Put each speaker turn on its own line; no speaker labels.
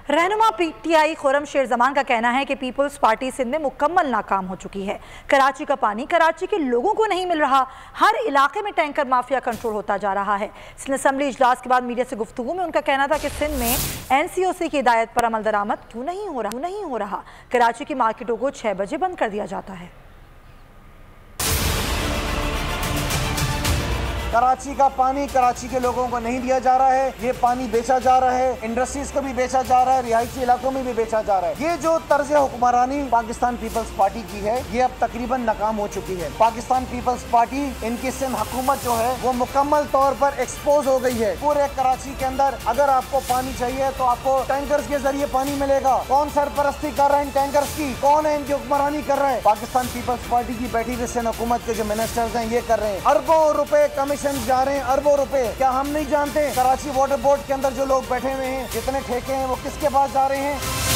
रहनुमा पीटीआई खुर्रम शेर जमान का कहना है कि पीपल्स पार्टी सिंध में मुकम्मल नाकाम हो चुकी है। कराची का पानी कराची के लोगों को नहीं मिल रहा, हर इलाके में टैंकर माफिया कंट्रोल होता जा रहा है। सिंध असेंबली इजलास के बाद मीडिया से गुफ्तगू में उनका कहना था कि सिंध में NCOC की हिदायत पर अमल दरामद क्यों नहीं हो रहा। कराची की मार्केटों को 6 बजे बंद कर दिया जाता है।
कराची का पानी कराची के लोगों को नहीं दिया जा रहा है, ये पानी बेचा जा रहा है, इंडस्ट्रीज को भी बेचा जा रहा है, रिहायशी इलाकों में भी बेचा जा रहा है। ये जो तर्ज हुक्मरानी पाकिस्तान पीपल्स पार्टी की है, ये अब तकरीबन नाकाम हो चुकी है। पाकिस्तान पीपल्स पार्टी, इनकी सिंध हुकूमत जो है वो मुकम्मल तौर पर एक्सपोज हो गई है। पूरे कराची के अंदर अगर आपको पानी चाहिए तो आपको टैंकर्स के जरिए पानी मिलेगा। कौन सरपरस्ती कर रहे हैं टैंकर्स की, कौन है इनकी हुक्मरानी कर रहे हैं? पाकिस्तान पीपल्स पार्टी की बैठी हुई सिंध हुकूमत के जो मिनिस्टर्स हैं ये कर रहे हैं। अरबों रुपए कमीशन जा रहे हैं, अरबों रुपए। क्या हम नहीं जानते कराची वाटर बोर्ड के अंदर जो लोग बैठे हुए हैं, जितने ठेके हैं वो किसके पास जा रहे हैं?